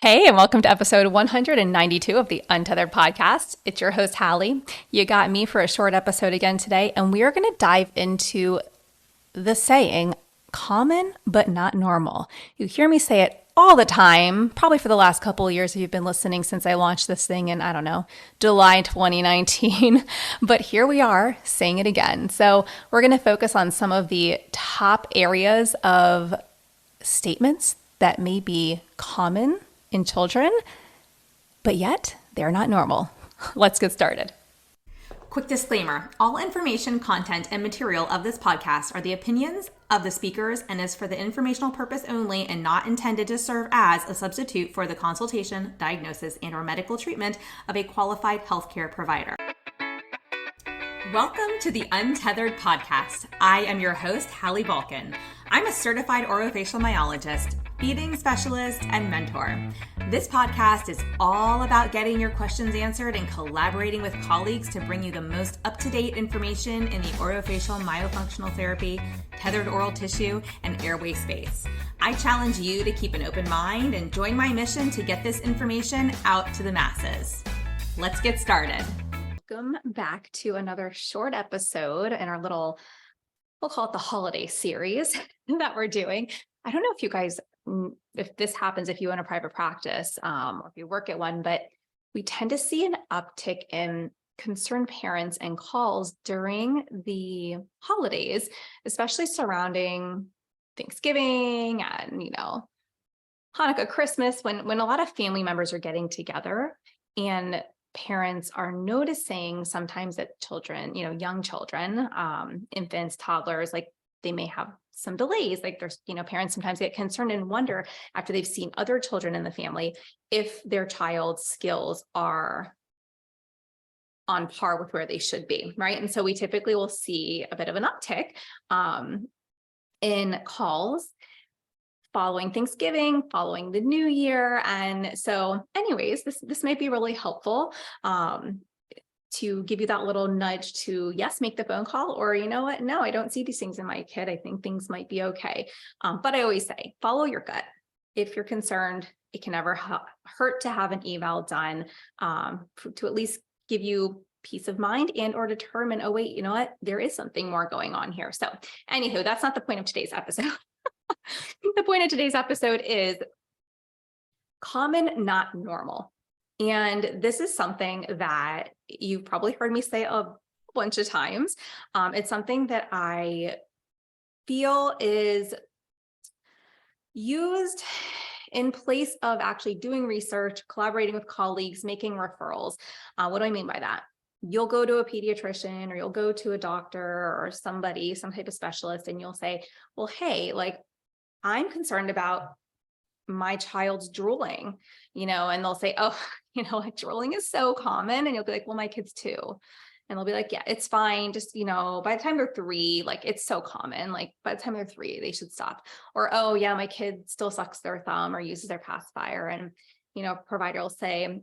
Hey, and welcome to episode 192 of the Untethered Podcast. It's your host, Hallie. You got me for a short episode again today, and we are going to dive into the saying, common but not normal. You hear me say it all the time, probably for the last couple of years if you've been listening since I launched this thing in, July 2019. But here we are saying it again. So we're going to focus on some of the top areas of statements that may be common in children, but yet they're not normal. Let's get started. Quick disclaimer, all information, content, and material of this podcast are the opinions of the speakers and is for the informational purpose only and not intended to serve as a substitute for the consultation, diagnosis, and/or medical treatment of a qualified healthcare provider. Welcome to the Untethered Podcast. I am your host, Hallie Balkin. I'm a certified orofacial myologist, feeding specialist, and mentor. This podcast is all about getting your questions answered and collaborating with colleagues to bring you the most up-to-date information in the orofacial myofunctional therapy, tethered oral tissue, and airway space. I challenge you to keep an open mind and join my mission to get this information out to the masses. Let's get started. Welcome back to another short episode in our little, we'll call it the holiday series that we're doing. I don't know if you guys, if this happens, if you own a private practice or if you work at one, but we tend to see an uptick in concerned parents and calls during the holidays, especially surrounding Thanksgiving and, Hanukkah, Christmas, when a lot of family members are getting together and parents are noticing sometimes that children, young children, infants, toddlers, like they may have some delays. Like there's, parents sometimes get concerned and wonder after they've seen other children in the family if their child's skills are on par with where they should be, right? And so we typically will see a bit of an uptick in calls following Thanksgiving, following the new year. And so anyways, this might be really helpful to give you that little nudge to, yes, make the phone call, or you know what? No, I don't see these things in my kid. I think things might be okay. But I always say, follow your gut. If you're concerned, it can never hurt to have an eval done to at least give you peace of mind and or determine, oh, wait, you know what? There is something more going on here. So anywho, that's not the point of today's episode. The point of today's episode is common, not normal. And this is something that you've probably heard me say a bunch of times. It's something that I feel is used in place of actually doing research, collaborating with colleagues, making referrals. What do I mean by that? You'll go to a pediatrician or you'll go to a doctor or somebody, some type of specialist, and you'll say, well, hey, I'm concerned about my child's drooling, and they'll say, oh, drooling is so common. And you'll be like, well, my kids too. And they'll be like, yeah, it's fine. Just, by the time they're 3, it's so common. By the time they're 3, they should stop. Or, oh yeah, my kid still sucks their thumb or uses their pacifier. And, provider will say,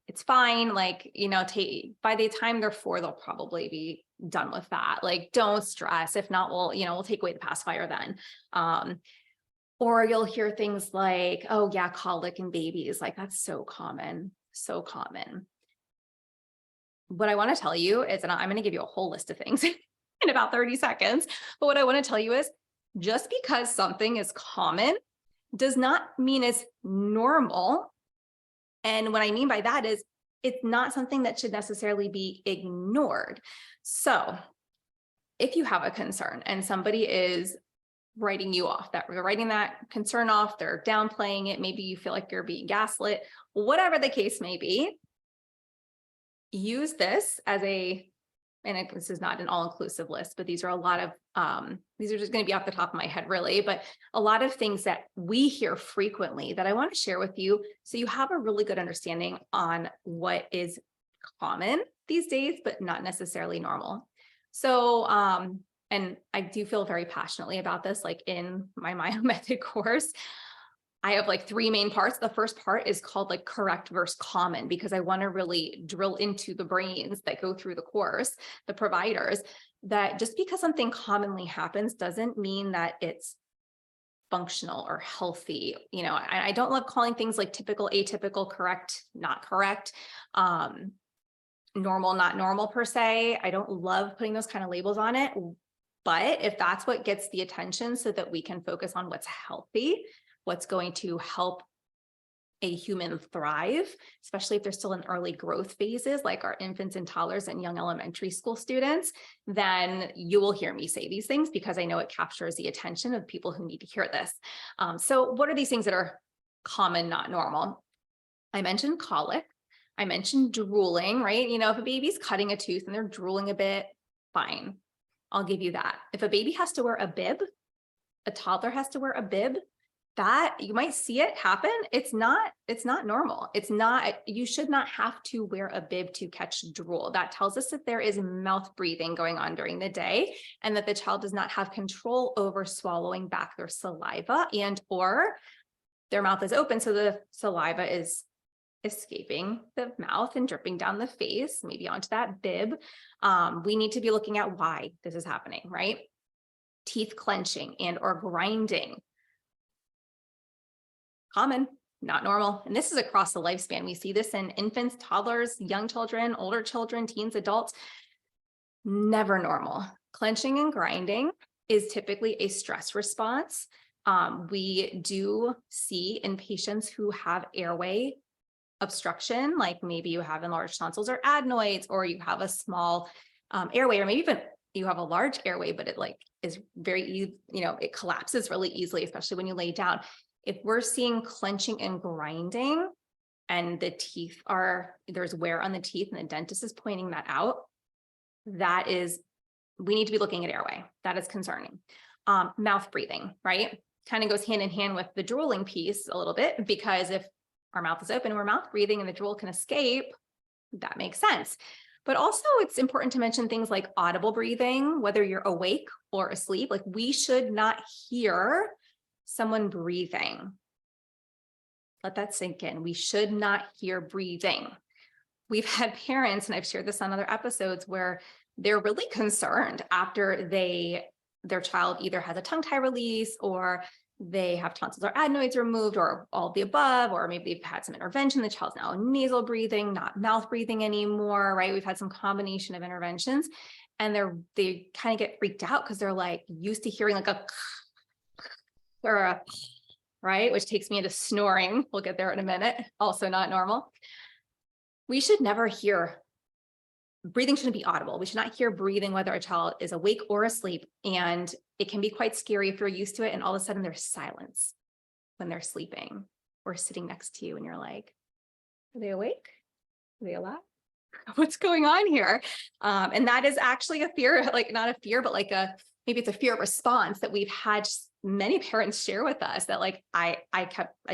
it's fine. By the time they're 4, they'll probably be done with that. Don't stress. If not, we'll take away the pacifier then. Or you'll hear things like, oh yeah, colic in babies. That's so common, so common. What I want to tell you is, and I'm going to give you a whole list of things in about 30 seconds. But what I want to tell you is just because something is common does not mean it's normal. And what I mean by that is it's not something that should necessarily be ignored. So if you have a concern and somebody is writing you off, that we're writing that concern off, they're downplaying it, maybe you feel like you're being gaslit, whatever the case may be, use this as and this is not an all-inclusive list, but these are a lot of, these are just going to be off the top of my head really, but a lot of things that we hear frequently that I want to share with you so you have a really good understanding on what is common these days, but not necessarily normal. So, and I do feel very passionately about this, in my method course, I have 3 main parts. The first part is called correct versus common, because I want to really drill into the brains that go through the course, the providers, that just because something commonly happens doesn't mean that it's functional or healthy. You know, I don't love calling things like typical, atypical, correct, not correct, normal, not normal per se. I don't love putting those kind of labels on it. But if that's what gets the attention so that we can focus on what's healthy, what's going to help a human thrive, especially if they're still in early growth phases, like our infants and toddlers and young elementary school students, then you will hear me say these things because I know it captures the attention of people who need to hear this. So what are these things that are common, not normal? I mentioned colic. I mentioned drooling, right? You know, if a baby's cutting a tooth and they're drooling a bit, fine. I'll give you that. If a baby has to wear a bib, a toddler has to wear a bib, that you might see it happen. It's not normal. You should not have to wear a bib to catch drool. That tells us that there is mouth breathing going on during the day and that the child does not have control over swallowing back their saliva or their mouth is open. So the saliva is escaping the mouth and dripping down the face, maybe onto that bib. We need to be looking at why this is happening, right? Teeth clenching and or grinding. Common, not normal. And this is across the lifespan. We see this in infants, toddlers, young children, older children, teens, adults. Never normal. Clenching and grinding is typically a stress response. We do see in patients who have airway obstruction, like maybe you have enlarged tonsils or adenoids, or you have a small airway, or maybe even you have a large airway, but it like is very, it collapses really easily, especially when you lay down. If we're seeing clenching and grinding and the teeth there's wear on the teeth and the dentist is pointing that out, we need to be looking at airway. That is concerning. Mouth breathing, right? Kind of goes hand in hand with the drooling piece a little bit, because if our mouth is open, we're mouth breathing and the drool can escape, that makes sense. But also it's important to mention things like audible breathing, whether you're awake or asleep. Like we should not hear someone breathing. Let that sink in. We should not hear breathing. We've had parents, and I've shared this on other episodes, where they're really concerned after their child either has a tongue tie release or they have tonsils or adenoids removed or all of the above, or maybe they've had some intervention. The child's now nasal breathing, not mouth breathing anymore, right? We've had some combination of interventions and they kind of get freaked out because they're like used to hearing like a or a, right? Which takes me into snoring. We'll get there in a minute. Also not normal. We should never hear breathing. Shouldn't be audible. We should not hear breathing, whether a child is awake or asleep. And it can be quite scary if you're used to it. And all of a sudden there's silence when they're sleeping or sitting next to you. And you're like, are they awake? Are they alive? What's going on here? And that is actually a fear, like not a fear, but like maybe it's a fear response that we've had many parents share with us, that like, I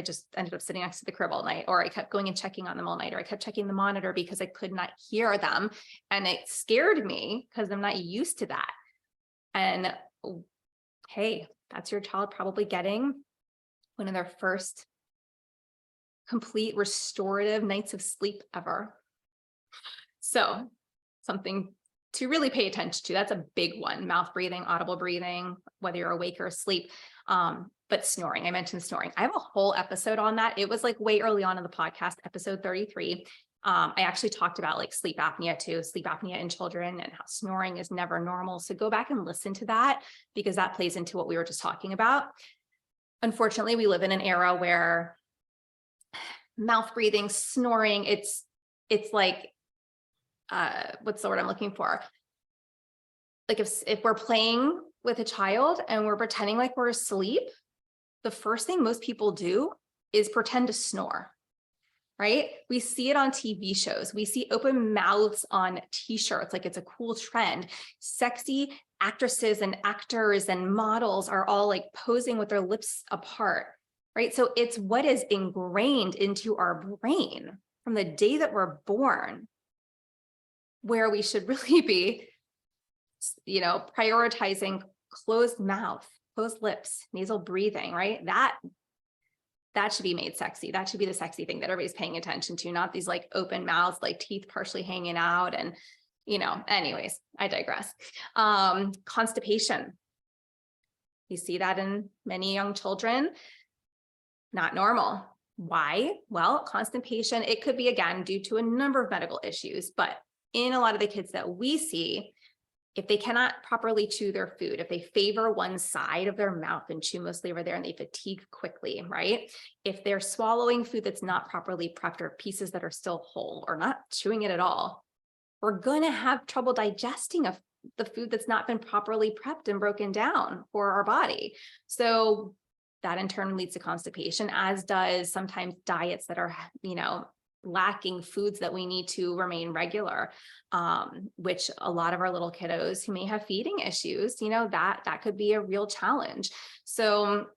just ended up sitting next to the crib all night, or I kept going and checking on them all night, or I kept checking the monitor because I could not hear them. And it scared me because I'm not used to that. And hey, that's your child probably getting one of their first complete restorative nights of sleep ever. So something to really pay attention to. That's a big one. Mouth breathing, audible breathing, whether you're awake or asleep. But snoring, I mentioned snoring. I have a whole episode on that. It was like way early on in the podcast, episode 33. I actually talked about like sleep apnea too, sleep apnea in children and how snoring is never normal. So go back and listen to that because that plays into what we were just talking about. Unfortunately, we live in an era where mouth breathing, snoring, it's like, what's the word I'm looking for? Like if we're playing with a child and we're pretending like we're asleep, the first thing most people do is pretend to snore, right? We see it on TV shows. We see open mouths on t-shirts, like it's a cool trend. Sexy actresses and actors and models are all like posing with their lips apart, right? So it's what is ingrained into our brain from the day that we're born, where we should really be, prioritizing closed mouth, closed lips, nasal breathing, right? That should be made sexy. That should be the sexy thing that everybody's paying attention to, not these like open mouths, like teeth partially hanging out. And, anyways, I digress. Constipation. You see that in many young children, not normal. Why? Well, constipation, it could be, again, due to a number of medical issues, but in a lot of the kids that we see, if they cannot properly chew their food, if they favor one side of their mouth and chew mostly over there and they fatigue quickly, right? If they're swallowing food that's not properly prepped or pieces that are still whole or not chewing it at all, we're going to have trouble digesting the food that's not been properly prepped and broken down for our body. So that in turn leads to constipation, as does sometimes diets that are, lacking foods that we need to remain regular, which a lot of our little kiddos who may have feeding issues, that could be a real challenge. So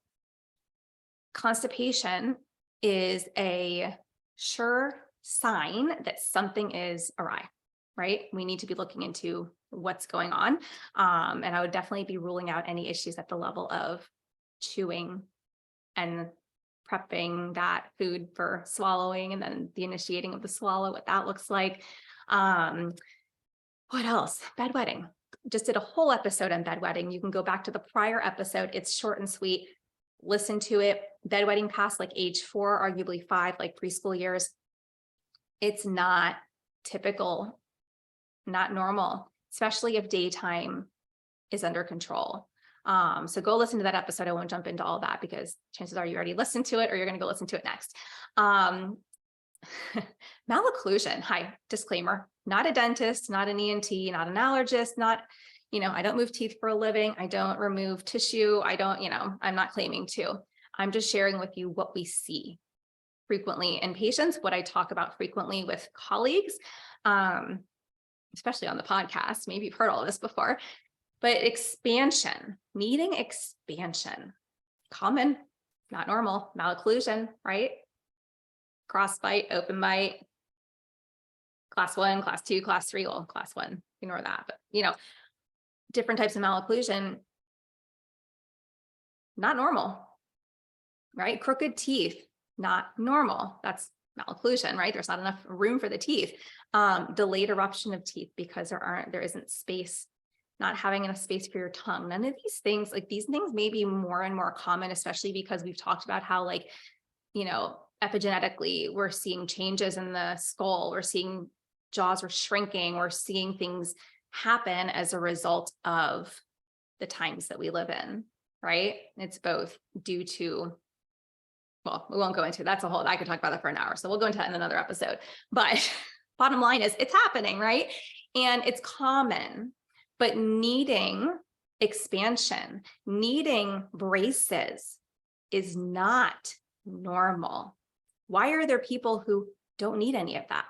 constipation is a sure sign that something is awry, right? We need to be looking into what's going on. And I would definitely be ruling out any issues at the level of chewing and prepping that food for swallowing, and then the initiating of the swallow, what that looks like. What else? Bedwetting. Just did a whole episode on bedwetting. You can go back to the prior episode. It's short and sweet. Listen to it. Bedwetting past like age 4, arguably 5, like preschool years. It's not typical, not normal, especially if daytime is under control. So go listen to that episode. I won't jump into all that because chances are you already listened to it or you're going to go listen to it next. Malocclusion. Hi, disclaimer, not a dentist, not an ENT, not an allergist, not, I don't move teeth for a living. I don't remove tissue. I don't, I'm not claiming to. I'm just sharing with you what we see frequently in patients, what I talk about frequently with colleagues, especially on the podcast. Maybe you've heard all of this before. But expansion, needing expansion, common, not normal, malocclusion, right? Crossbite, open bite, class 1, class 2, class 3, well, class 1, ignore that, but different types of malocclusion, not normal, right? Crooked teeth, not normal. That's malocclusion, right? There's not enough room for the teeth. Delayed eruption of teeth because there isn't space. Not having enough space for your tongue. None of these things, these things may be more and more common, especially because we've talked about how epigenetically, we're seeing changes in the skull, we're seeing jaws are shrinking, we're seeing things happen as a result of the times that we live in, right? It's both due to, well, we won't go into, I could talk about that for an hour. So we'll go into that in another episode, but bottom line is it's happening, right? And it's common. But needing expansion, needing braces is not normal. Why are there people who don't need any of that?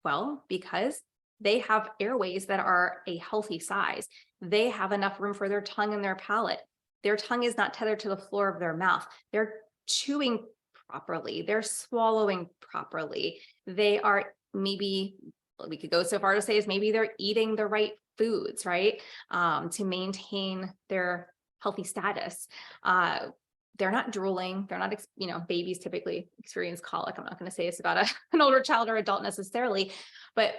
Well, because they have airways that are a healthy size. They have enough room for their tongue and their palate. Their tongue is not tethered to the floor of their mouth. They're chewing properly. They're swallowing properly. They are we could go so far to say is maybe they're eating the right foods, right? To maintain their healthy status. They're not drooling. They're not, babies typically experience colic. I'm not going to say it's about an older child or adult necessarily, but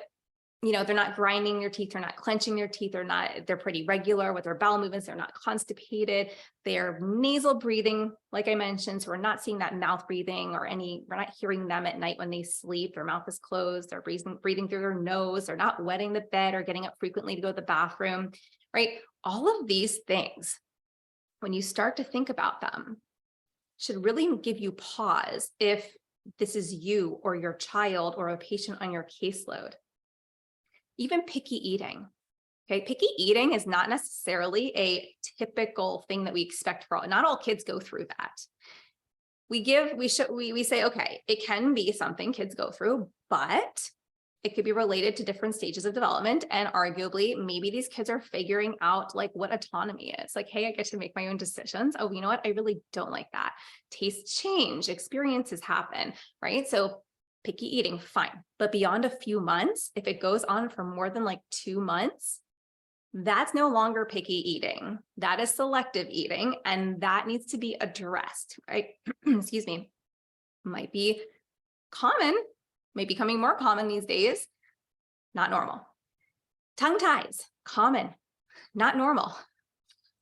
they're not grinding their teeth. They're not clenching their teeth. They're pretty regular with their bowel movements. They're not constipated. They're nasal breathing, like I mentioned. So we're not seeing that mouth breathing we're not hearing them at night when they sleep. Their mouth is closed. They're breathing through their nose. They're not wetting the bed or getting up frequently to go to the bathroom, right? All of these things, when you start to think about them, should really give you pause if this is you or your child or a patient on your caseload. Even picky eating. Okay, picky eating is not necessarily a typical thing that we expect for all. Not all kids go through that. We say, okay, it can be something kids go through, but it could be related to different stages of development. And arguably, maybe these kids are figuring out what autonomy is. Hey, I get to make my own decisions. Oh, you know what? I really don't like that. Tastes change, experiences happen, right? So picky eating, fine. But beyond a few months, if it goes on for more than 2 months, that's no longer picky eating. That is selective eating, and that needs to be addressed, right? Excuse me. Might be common, may be becoming more common these days, not normal. Tongue ties, common, not normal.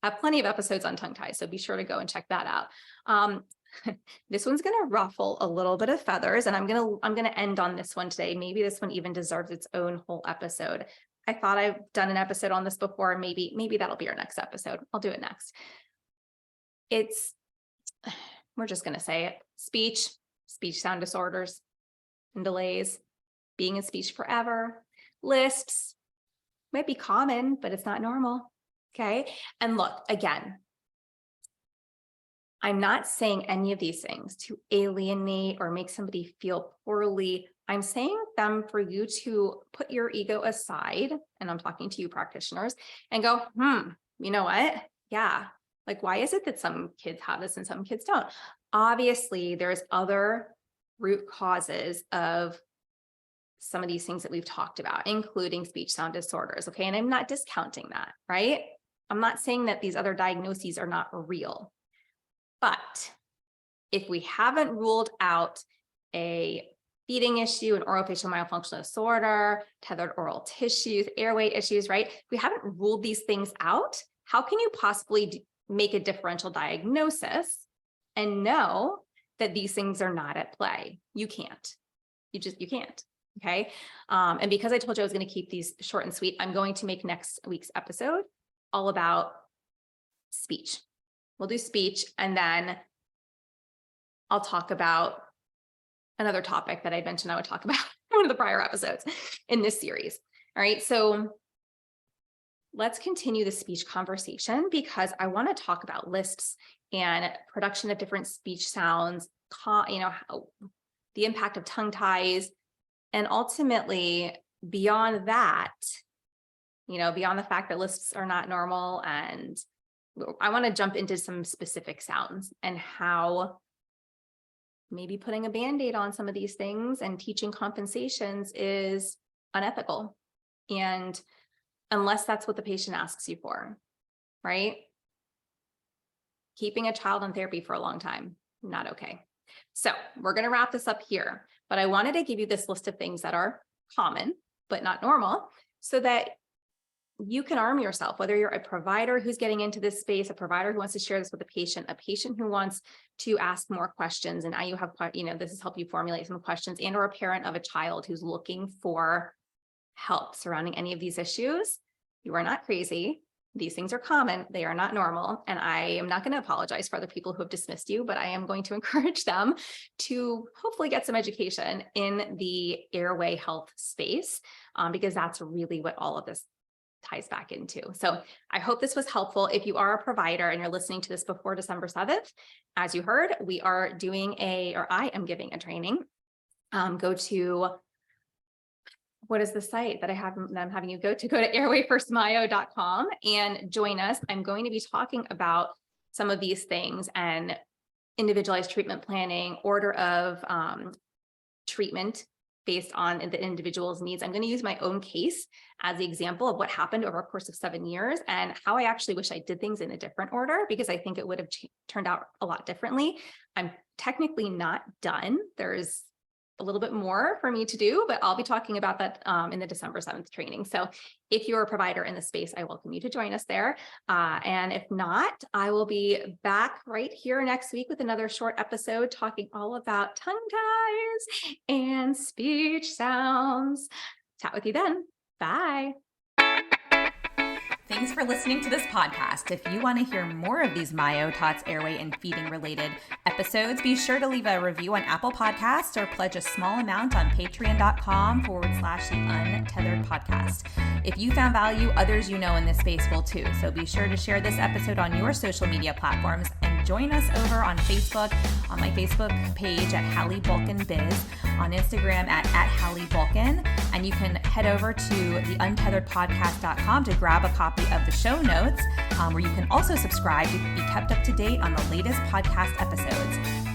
have plenty of episodes on tongue ties, so be sure to go and check that out. This one's going to ruffle a little bit of feathers, and I'm going to end on this one today. Maybe this one even deserves its own whole episode. I thought I've done an episode on this before. Maybe that'll be our next episode. I'll do it next. We're just going to say it. Speech sound disorders and delays, being in speech forever, lisps might be common, but it's not normal. Okay. And look, again, I'm not saying any of these things to alienate or make somebody feel poorly. I'm saying them for you to put your ego aside, and I'm talking to you practitioners, and go, you know what? Yeah. Like, why is it that some kids have this and some kids don't? Obviously, there's other root causes of some of these things that we've talked about, including speech sound disorders. Okay. And I'm not discounting that, right? I'm not saying that these other diagnoses are not real. But if we haven't ruled out a feeding issue, an orofacial myofunctional disorder, tethered oral tissues, airway issues, right? If we haven't ruled these things out, how can you possibly make a differential diagnosis and know that these things are not at play? You can't. You can't. Okay. And because I told you I was going to keep these short and sweet, I'm going to make next week's episode all about speech. We'll do speech, and then I'll talk about another topic that I mentioned I would talk about in one of the prior episodes in this series. All right. So let's continue the speech conversation, because I want to talk about lisps and production of different speech sounds, how, the impact of tongue ties, and ultimately beyond that, beyond the fact that lisps are not normal, and I want to jump into some specific sounds and how maybe putting a Band-Aid on some of these things and teaching compensations is unethical. And unless that's what the patient asks you for, right? Keeping a child in therapy for a long time, not okay. So we're going to wrap this up here, but I wanted to give you this list of things that are common, but not normal, so that you can arm yourself, whether you're a provider who's getting into this space, a provider who wants to share this with a patient who wants to ask more questions. And now you have, this has helped you formulate some questions, and or a parent of a child who's looking for help surrounding any of these issues. You are not crazy. These things are common. They are not normal. And I am not going to apologize for other people who have dismissed you, but I am going to encourage them to hopefully get some education in the airway health space, because that's really what all of this ties back into. So I hope this was helpful. If you are a provider and you're listening to this before December 7th, as you heard, we are doing I am giving a training. Go to, what is the site that I'm having you go to airwayfirstmyo.com and join us. I'm going to be talking about some of these things and individualized treatment planning, order of treatment based on the individual's needs. I'm going to use my own case as the example of what happened over a course of 7 years and how I actually wish I did things in a different order, because I think it would have turned out a lot differently. I'm technically not done. There's a little bit more for me to do, but I'll be talking about that in the December 7th training. So if you're a provider in the space, I welcome you to join us there. And if not, I will be back right here next week with another short episode talking all about tongue ties and speech sounds. Chat with you then. Bye. Thanks for listening to this podcast. If you want to hear more of these Myo, TOTS, airway, and feeding related episodes, be sure to leave a review on Apple Podcasts or pledge a small amount on patreon.com/the Untethered Podcast. If you found value, others you know in this space will too. So be sure to share this episode on your social media platforms and join us over on Facebook, on my Facebook page at Hallie Vulcan Biz, on Instagram at Hallie Vulcan, and you can head over to theuntetheredpodcast.com to grab a copy of the show notes, where you can also subscribe to be kept up to date on the latest podcast episodes.